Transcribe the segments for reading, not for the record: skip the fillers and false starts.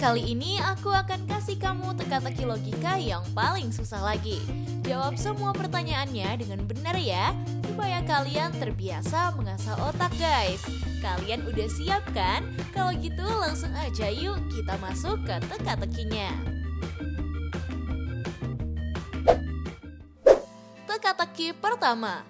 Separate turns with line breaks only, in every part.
Kali ini aku akan kasih kamu teka-teki logika yang paling susah lagi. Jawab semua pertanyaannya dengan benar ya, supaya kalian terbiasa mengasah otak guys. Kalian udah siap kan? Kalau gitu langsung aja yuk kita masuk ke teka-tekinya. Teka-teki pertama.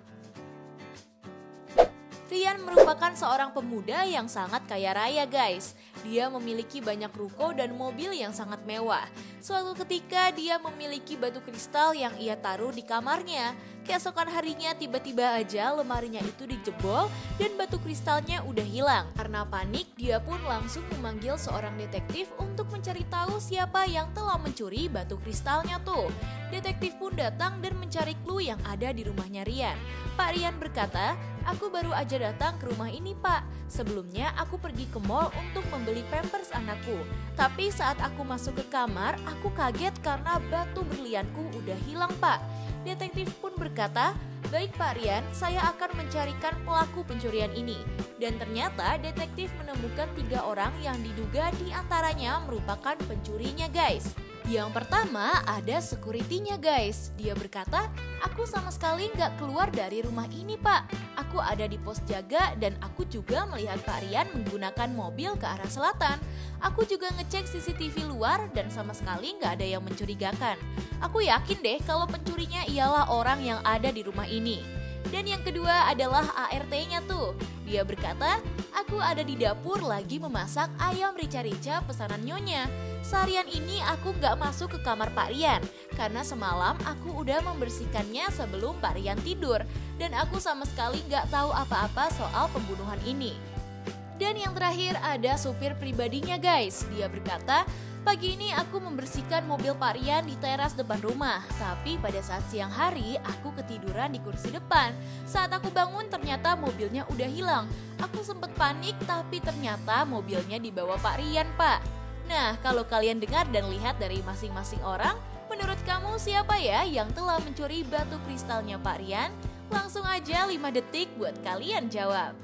Rian merupakan seorang pemuda yang sangat kaya raya guys. Dia memiliki banyak ruko dan mobil yang sangat mewah. Suatu ketika dia memiliki batu kristal yang ia taruh di kamarnya. Keesokan harinya tiba-tiba aja lemarinya itu dijebol dan batu kristalnya udah hilang. Karena panik dia pun langsung memanggil seorang detektif untuk mencari tahu siapa yang telah mencuri batu kristalnya tuh. Detektif pun datang dan mencari clue yang ada di rumahnya Rian. Pak Rian berkata, "Aku baru aja datang ke rumah ini pak. Sebelumnya aku pergi ke mall untuk membeli pampers anakku. Tapi saat aku masuk ke kamar, aku kaget karena batu berlianku udah hilang pak." Detektif pun berkata, "Baik Pak Rian, saya akan mencarikan pelaku pencurian ini." Dan ternyata detektif menemukan 3 orang yang diduga diantaranya merupakan pencurinya guys. Yang pertama ada security-nya guys. Dia berkata, "Aku sama sekali nggak keluar dari rumah ini pak. Aku ada di pos jaga dan aku juga melihat Pak Rian menggunakan mobil ke arah selatan. Aku juga ngecek CCTV luar dan sama sekali nggak ada yang mencurigakan. Aku yakin deh kalau pencurinya ialah orang yang ada di rumah ini." Dan yang kedua adalah ART-nya tuh. Dia berkata, "Aku ada di dapur lagi memasak ayam rica-rica pesanan nyonya. Seharian ini aku gak masuk ke kamar Pak Rian karena semalam aku udah membersihkannya sebelum Pak Rian tidur. Dan aku sama sekali gak tahu apa-apa soal pembunuhan ini." Dan yang terakhir ada supir pribadinya guys. Dia berkata, "Pagi ini aku membersihkan mobil Pak Rian di teras depan rumah. Tapi pada saat siang hari aku ketiduran di kursi depan. Saat aku bangun ternyata mobilnya udah hilang. Aku sempat panik tapi ternyata mobilnya dibawa Pak Rian pak." Nah kalau kalian dengar dan lihat dari masing-masing orang, menurut kamu siapa ya yang telah mencuri batu kristalnya Pak Rian? Langsung aja 5 detik buat kalian jawab.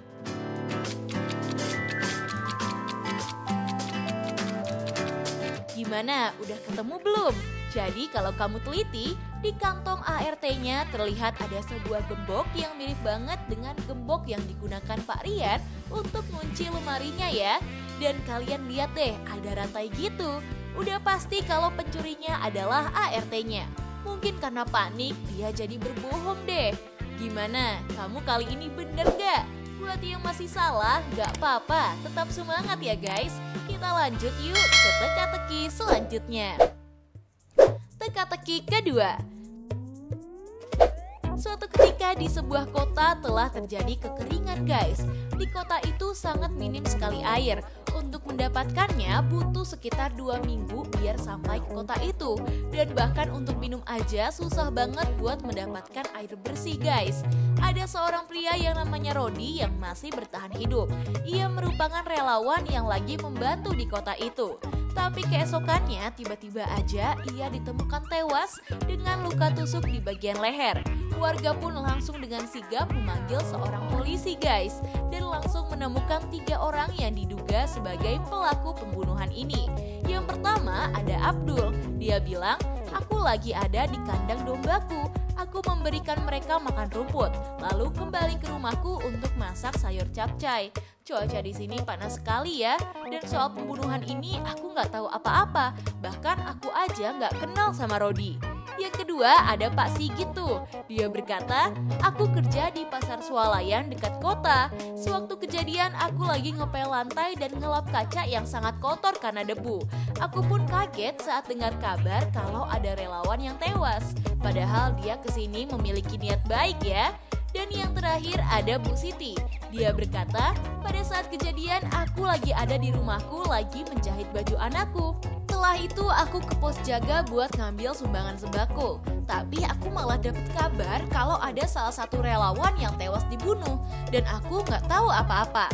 Gimana? Udah ketemu belum? Jadi kalau kamu teliti, di kantong ART-nya terlihat ada sebuah gembok yang mirip banget dengan gembok yang digunakan Pak Rian untuk ngunci lemarinya ya. Dan kalian lihat deh, ada rantai gitu. Udah pasti kalau pencurinya adalah ART-nya. Mungkin karena panik, dia jadi berbohong deh. Gimana? Kamu kali ini bener gak? Buat yang masih salah, gak apa-apa, tetap semangat ya guys. Kita lanjut yuk ke teka-teki selanjutnya. Teka-teki kedua. Suatu ketika di sebuah kota telah terjadi kekeringan guys. Di kota itu sangat minim sekali air. Untuk mendapatkannya butuh sekitar 2 minggu biar sampai ke kota itu. Dan bahkan untuk minum aja susah banget buat mendapatkan air bersih guys. Ada seorang pria yang namanya Rodi yang masih bertahan hidup. Ia merupakan relawan yang lagi membantu di kota itu. Tapi keesokannya tiba-tiba aja ia ditemukan tewas dengan luka tusuk di bagian leher. Warga pun langsung dengan sigap memanggil seorang polisi guys. Dan langsung menemukan 3 orang yang diduga sebagai pelaku pembunuhan ini. Yang pertama ada Abdul. Dia bilang, "Aku lagi ada di kandang dombaku. Aku memberikan mereka makan rumput, lalu kembali ke rumahku untuk masak sayur capcay. Cuaca di sini panas sekali ya, dan soal pembunuhan ini aku nggak tahu apa-apa. Bahkan aku aja nggak kenal sama Rodi." Yang kedua ada Pak Sigit tuh. Dia berkata, "Aku kerja di pasar swalayan dekat kota. Sewaktu kejadian aku lagi ngepel lantai dan ngelap kaca yang sangat kotor karena debu. Aku pun kaget saat dengar kabar kalau ada relawan yang tewas. Padahal dia kesini memiliki niat baik ya." Dan yang terakhir ada Bu Siti. Dia berkata, "Pada saat kejadian aku lagi ada di rumahku lagi menjahit baju anakku. Setelah itu aku ke pos jaga buat ngambil sumbangan sembako. Tapi aku malah dapet kabar kalau ada salah satu relawan yang tewas dibunuh. Dan aku nggak tahu apa-apa."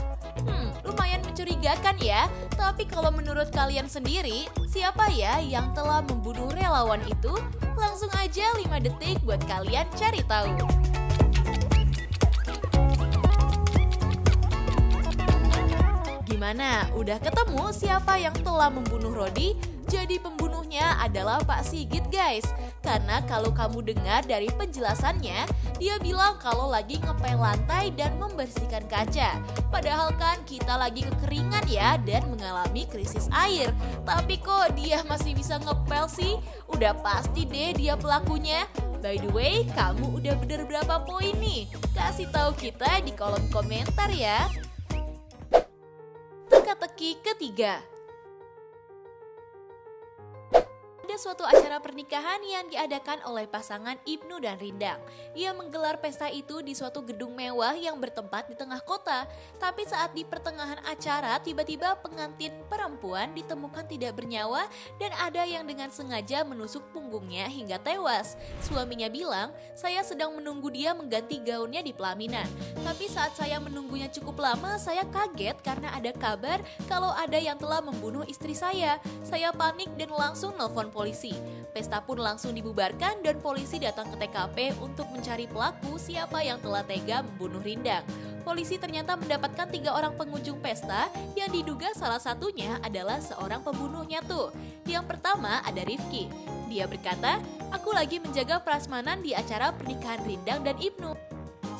Lumayan mencurigakan ya. Tapi kalau menurut kalian sendiri, siapa ya yang telah membunuh relawan itu? Langsung aja 5 detik buat kalian cari tahu. Gimana Gimana? Udah ketemu siapa yang telah membunuh Rodi? Jadi pembunuhnya adalah Pak Sigit guys. Karena kalau kamu dengar dari penjelasannya, dia bilang kalau lagi ngepel lantai dan membersihkan kaca. Padahal kan kita lagi kekeringan ya dan mengalami krisis air. Tapi kok dia masih bisa ngepel sih? Udah pasti deh dia pelakunya. By the way, kamu udah bener berapa poin nih? Kasih tahu kita di kolom komentar ya. Teka-teki ketiga. Ada suatu acara pernikahan yang diadakan oleh pasangan Ibnu dan Rindang. Ia menggelar pesta itu di suatu gedung mewah yang bertempat di tengah kota. Tapi saat di pertengahan acara, tiba-tiba pengantin perempuan ditemukan tidak bernyawa dan ada yang dengan sengaja menusuk punggungnya hingga tewas. Suaminya bilang, saya sedang menunggu dia mengganti gaunnya di pelaminan. Tapi saat saya menunggunya cukup lama, saya kaget karena ada kabar kalau ada yang telah membunuh istri saya. Saya panik dan langsung nelpon polisi. Pesta pun langsung dibubarkan dan polisi datang ke TKP untuk mencari pelaku siapa yang telah tega membunuh Rindang. Polisi ternyata mendapatkan 3 orang pengunjung pesta yang diduga salah satunya adalah seorang pembunuhnya tuh. Yang pertama ada Rifki. Dia berkata, aku lagi menjaga prasmanan di acara pernikahan Rindang dan Ibnu.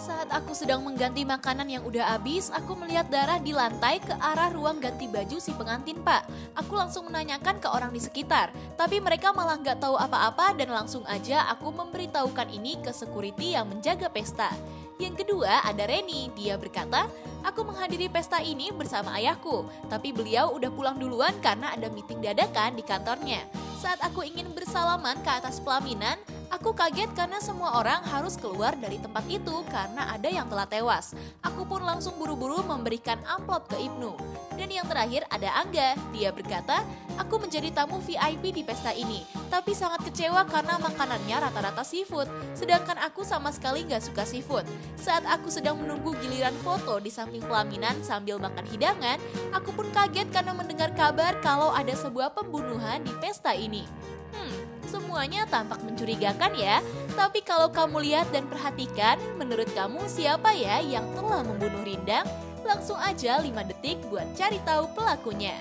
Saat aku sedang mengganti makanan yang udah habis, aku melihat darah di lantai ke arah ruang ganti baju si pengantin pak. Aku langsung menanyakan ke orang di sekitar, tapi mereka malah nggak tahu apa-apa dan langsung aja aku memberitahukan ini ke security yang menjaga pesta. Yang kedua ada Reni, dia berkata, aku menghadiri pesta ini bersama ayahku, tapi beliau udah pulang duluan karena ada meeting dadakan di kantornya. Saat aku ingin bersalaman ke atas pelaminan, aku kaget karena semua orang harus keluar dari tempat itu karena ada yang telah tewas. Aku pun langsung buru-buru memberikan amplop ke Ibnu. Dan yang terakhir ada Angga, dia berkata, aku menjadi tamu VIP di pesta ini, tapi sangat kecewa karena makanannya rata-rata seafood, sedangkan aku sama sekali gak suka seafood. Saat aku sedang menunggu giliran foto di samping pelaminan sambil makan hidangan, aku pun kaget karena mendengar kabar kalau ada sebuah pembunuhan di pesta ini. Semuanya tampak mencurigakan ya, tapi kalau kamu lihat dan perhatikan, menurut kamu siapa ya yang telah membunuh Rindang? Langsung aja 5 detik buat cari tahu pelakunya.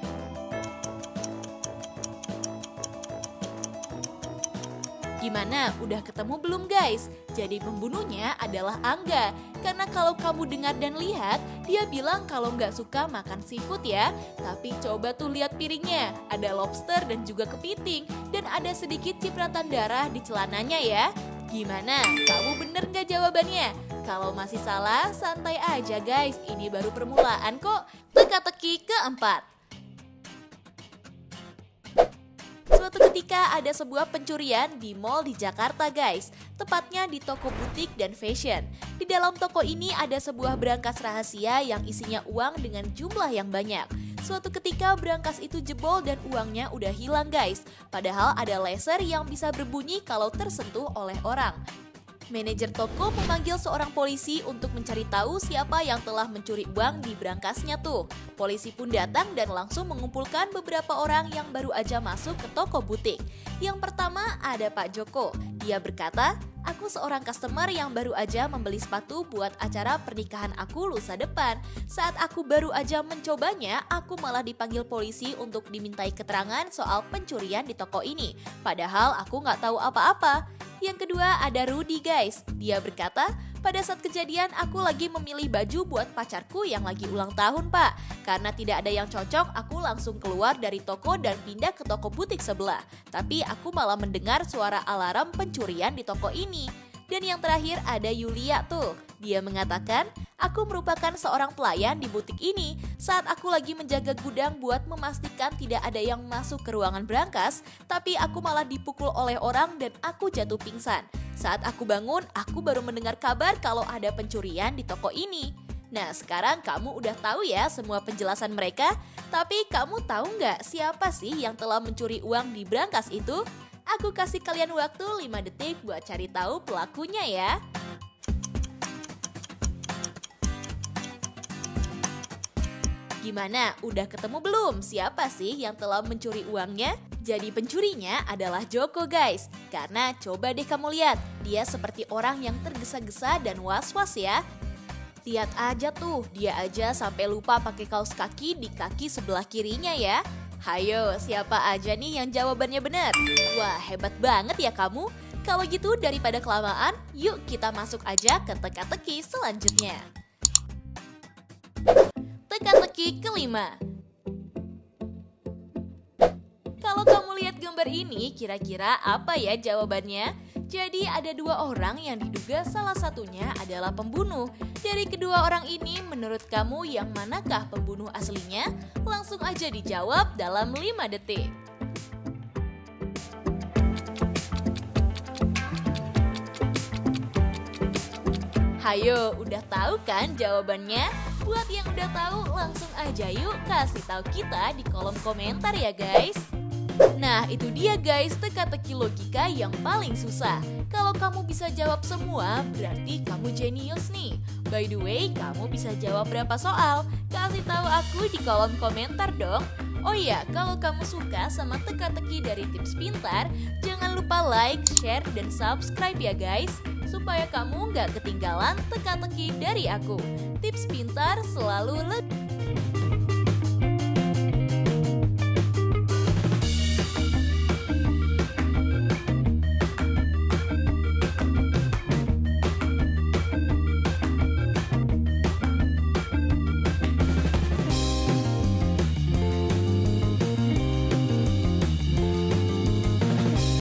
Gimana? Udah ketemu belum guys? Jadi pembunuhnya adalah Angga. Karena kalau kamu dengar dan lihat, dia bilang kalau nggak suka makan seafood ya. Tapi coba tuh lihat piringnya, ada lobster dan juga kepiting. Dan ada sedikit cipratan darah di celananya ya. Gimana? Kamu bener nggak jawabannya? Kalau masih salah, santai aja guys. Ini baru permulaan kok. Teka-teki keempat. Suatu ketika ada sebuah pencurian di mall di Jakarta guys, tepatnya di toko butik dan fashion. Di dalam toko ini ada sebuah berangkas rahasia yang isinya uang dengan jumlah yang banyak. Suatu ketika berangkas itu jebol dan uangnya udah hilang guys, padahal ada laser yang bisa berbunyi kalau tersentuh oleh orang. Manajer toko memanggil seorang polisi untuk mencari tahu siapa yang telah mencuri uang di berangkasnya tuh. Polisi pun datang dan langsung mengumpulkan beberapa orang yang baru aja masuk ke toko butik. Yang pertama ada Pak Joko. Dia berkata, aku seorang customer yang baru aja membeli sepatu buat acara pernikahan aku lusa depan. Saat aku baru aja mencobanya, aku malah dipanggil polisi untuk dimintai keterangan soal pencurian di toko ini. Padahal aku nggak tahu apa-apa. Yang kedua ada Rudy guys. Dia berkata, pada saat kejadian aku lagi memilih baju buat pacarku yang lagi ulang tahun pak. Karena tidak ada yang cocok, aku langsung keluar dari toko dan pindah ke toko butik sebelah. Tapi aku malah mendengar suara alarm pencurian di toko ini. Dan yang terakhir ada Yulia tuh. Dia mengatakan, aku merupakan seorang pelayan di butik ini. Saat aku lagi menjaga gudang buat memastikan tidak ada yang masuk ke ruangan berangkas, tapi aku malah dipukul oleh orang dan aku jatuh pingsan. Saat aku bangun, aku baru mendengar kabar kalau ada pencurian di toko ini. Nah, sekarang kamu udah tahu ya semua penjelasan mereka. Tapi kamu tahu nggak siapa sih yang telah mencuri uang di berangkas itu? Aku kasih kalian waktu 5 detik buat cari tahu pelakunya ya. Gimana? Udah ketemu belum? Siapa sih yang telah mencuri uangnya? Jadi pencurinya adalah Joko guys. Karena coba deh kamu lihat, dia seperti orang yang tergesa-gesa dan was-was ya. Lihat aja tuh, dia aja sampai lupa pakai kaos kaki di kaki sebelah kirinya ya. Hayo, siapa aja nih yang jawabannya benar? Wah, hebat banget ya kamu. Kalau gitu daripada kelamaan, yuk kita masuk aja ke teka-teki selanjutnya. Teka-teki kelima. Kalau kamu lihat gambar ini, kira-kira apa ya jawabannya? Jadi ada dua orang yang diduga salah satunya adalah pembunuh. Dari kedua orang ini, menurut kamu yang manakah pembunuh aslinya? Langsung aja dijawab dalam 5 detik. Hayo, udah tahu kan jawabannya? Buat yang udah tahu, langsung aja yuk kasih tahu kita di kolom komentar ya guys. Nah, itu dia guys, teka-teki logika yang paling susah. Kalau kamu bisa jawab semua, berarti kamu jenius nih. By the way, kamu bisa jawab berapa soal? Kasih tahu aku di kolom komentar dong. Oh iya, kalau kamu suka sama teka-teki dari Tips Pintar, jangan lupa like, share, dan subscribe ya guys. Supaya kamu nggak ketinggalan teka-teki dari aku. Tips Pintar selalu lebih